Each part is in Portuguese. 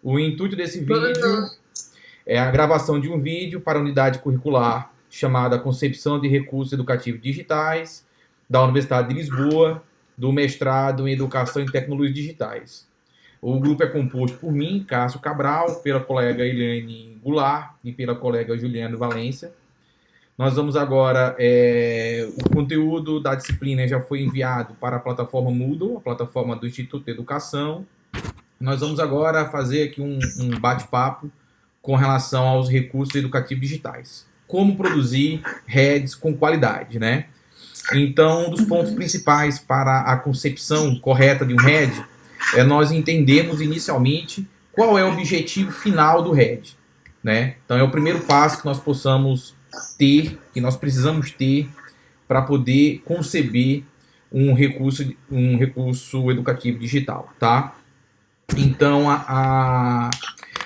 O intuito desse Boa vídeo noite. é a gravação de um vídeo para a unidade curricular chamada Concepção de Recursos Educativos Digitais, da Universidade de Lisboa, do mestrado em Educação e Tecnologias Digitais. O grupo é composto por mim, Cássio Cabral, pela colega Eliane Goulart e pela colega Juliana Valência. Nós vamos agora, o conteúdo da disciplina já foi enviado para a plataforma Moodle, a plataforma do Instituto de Educação. Nós vamos agora fazer aqui um bate-papo com relação aos recursos educativos digitais. Como produzir redes com qualidade, né? Então, um dos pontos principais para a concepção correta de um RED é nós entendermos inicialmente qual é o objetivo final do RED, né? Então, é o primeiro passo que nós possamos ter, que nós precisamos ter para poder conceber um recurso educativo digital, tá? Então,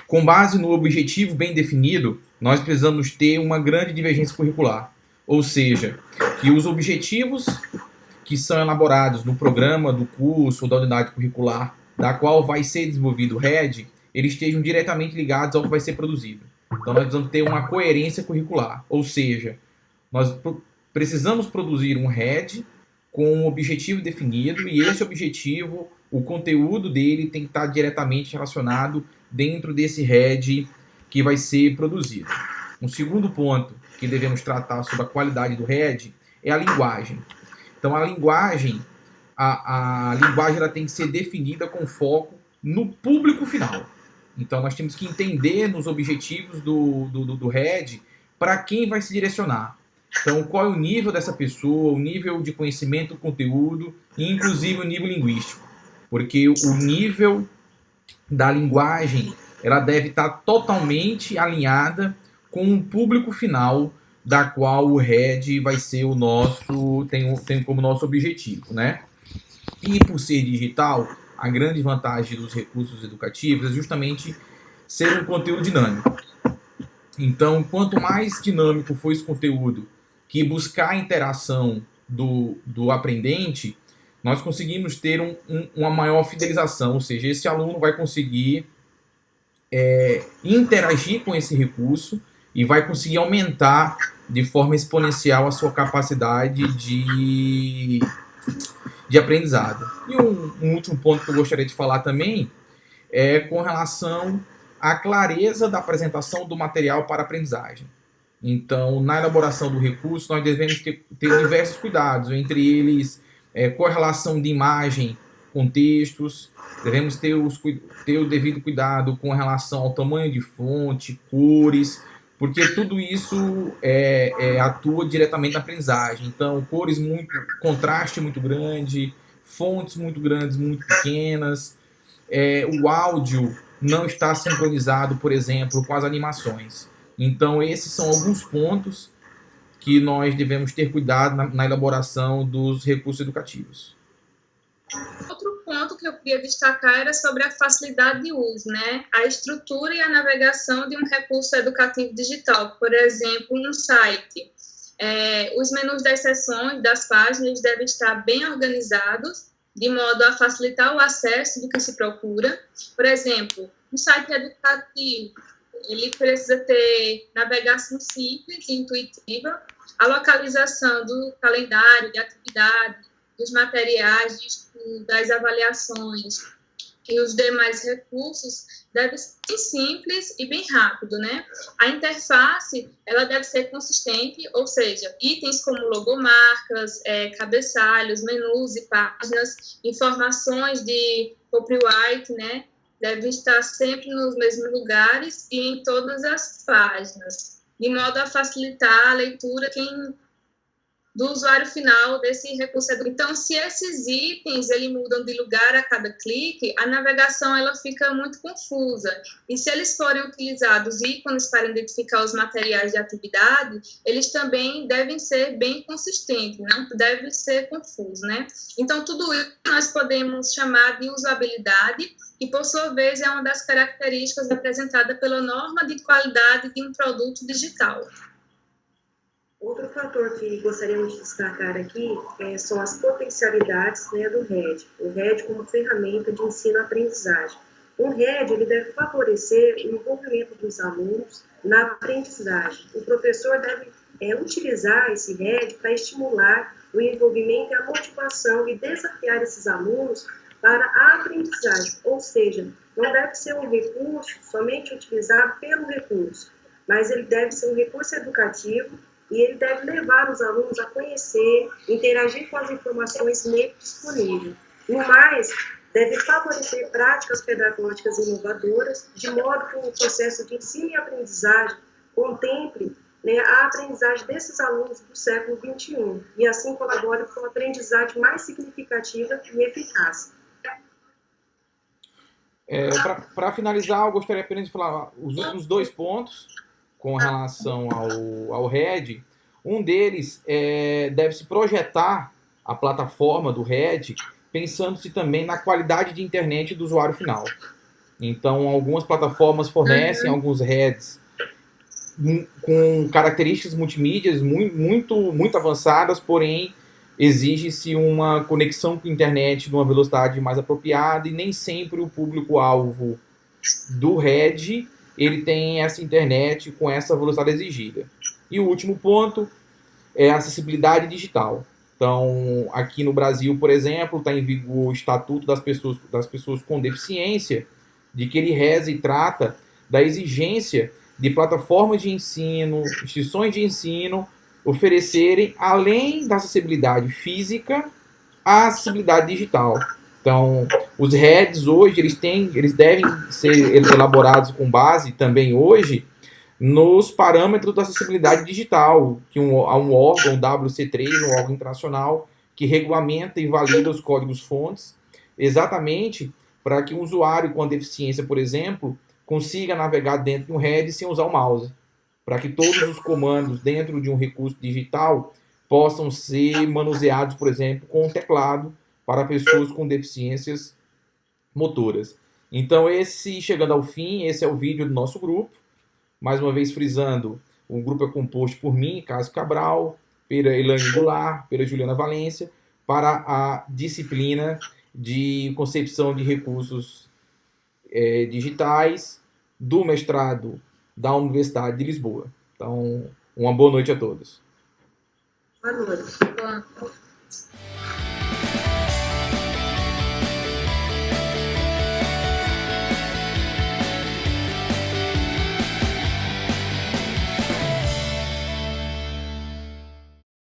com base no objetivo bem definido, nós precisamos ter uma grande divergência curricular. Ou seja, que os objetivos que são elaborados no programa do curso ou da unidade curricular da qual vai ser desenvolvido o RED, eles estejam diretamente ligados ao que vai ser produzido. Então, nós precisamos ter uma coerência curricular. Ou seja, nós precisamos produzir um RED com um objetivo definido e esse objetivo, o conteúdo dele tem que estar diretamente relacionado dentro desse RED que vai ser produzido. Um segundo ponto que devemos tratar sobre a qualidade do RED é a linguagem. Então, a linguagem ela tem que ser definida com foco no público final. Então, nós temos que entender nos objetivos do RED para quem vai se direcionar. Então, qual é o nível dessa pessoa, o nível de conhecimento do conteúdo e, inclusive, o nível linguístico. Porque o nível da linguagem ela deve estar totalmente alinhada com o público final da qual o RED vai ser o nosso, tem como nosso objetivo, né? E por ser digital, a grande vantagem dos recursos educativos é justamente ser um conteúdo dinâmico. Então, quanto mais dinâmico for esse conteúdo, que buscar a interação do aprendente, nós conseguimos ter uma maior fidelização, ou seja, esse aluno vai conseguir interagir com esse recurso e vai conseguir aumentar de forma exponencial a sua capacidade de aprendizado. E um último ponto que eu gostaria de falar também é com relação à clareza da apresentação do material para aprendizagem. Então, na elaboração do recurso, nós devemos ter diversos cuidados, entre eles correlação de imagem com textos, devemos ter o devido cuidado com relação ao tamanho de fonte, cores, porque tudo isso atua diretamente na aprendizagem. Então, cores contraste muito grande, fontes muito grandes, muito pequenas, o áudio não está sincronizado, por exemplo, com as animações. Então, esses são alguns pontos que nós devemos ter cuidado na elaboração dos recursos educativos. Outro ponto que eu queria destacar era sobre a facilidade de uso, né? A estrutura e a navegação de um recurso educativo digital, por exemplo, um site. Os menus das seções, das páginas, devem estar bem organizados, de modo a facilitar o acesso do que se procura. Por exemplo, um site educativo, ele precisa ter navegação simples e intuitiva, a localização do calendário de atividade, dos materiais de estudo, das avaliações e os demais recursos deve ser simples e bem rápido, né? A interface, ela deve ser consistente, ou seja, itens como logomarcas, cabeçalhos, menus e páginas, informações de copyright, né? Devem estar sempre nos mesmos lugares e em todas as páginas, de modo a facilitar a leitura do usuário final desse recurso. Então, se esses itens ele mudam de lugar a cada clique, a navegação ela fica muito confusa. E se eles forem utilizados ícones para identificar os materiais de atividade, eles também devem ser bem consistentes, não deve ser confuso, né? Então, tudo isso nós podemos chamar de usabilidade, e por sua vez é uma das características apresentada pela norma de qualidade de um produto digital. Outro fator que gostaríamos de destacar aqui são as potencialidades, né, do RED. O RED como ferramenta de ensino-aprendizagem. O RED ele deve favorecer o envolvimento dos alunos na aprendizagem. O professor deve utilizar esse RED para estimular o envolvimento e a motivação e desafiar esses alunos para a aprendizagem, ou seja, não deve ser um recurso somente utilizado pelo recurso, mas ele deve ser um recurso educativo e ele deve levar os alunos a conhecer, interagir com as informações nele disponíveis. No mais, deve favorecer práticas pedagógicas inovadoras, de modo que o processo de ensino e aprendizagem contemple, né, a aprendizagem desses alunos do século XXI e assim colabore com a aprendizagem mais significativa e eficaz. Para finalizar, eu gostaria apenas de falar os últimos 2 pontos com relação ao RED. Um deles deve-se projetar a plataforma do RED pensando-se também na qualidade de internet do usuário final. Então, algumas plataformas fornecem alguns REDs com características multimídias muito avançadas, porém exige-se uma conexão com a internet numa velocidade mais apropriada e nem sempre o público-alvo do RED ele tem essa internet com essa velocidade exigida. E o último ponto é a acessibilidade digital. Então, aqui no Brasil, por exemplo, está em vigor o Estatuto das Pessoas com Deficiência, de que ele reza e trata da exigência de plataformas de ensino, instituições de ensino, oferecerem, além da acessibilidade física, a acessibilidade digital. Então, os REDs hoje, eles devem ser elaborados com base também hoje nos parâmetros da acessibilidade digital, que há um órgão, WC3, um órgão internacional, que regulamenta e valida os códigos-fontes, exatamente para que um usuário com deficiência, por exemplo, consiga navegar dentro de um RED sem usar o mouse, para que todos os comandos dentro de um recurso digital possam ser manuseados, por exemplo, com um teclado para pessoas com deficiências motoras. Então, chegando ao fim, esse é o vídeo do nosso grupo. Mais uma vez frisando, o grupo é composto por mim, Cássio Cabral, pela Elaine Goulart, pela Juliana Valência, para a disciplina de concepção de recursos digitais do mestrado da Universidade de Lisboa. Então, uma boa noite a todos. Boa noite.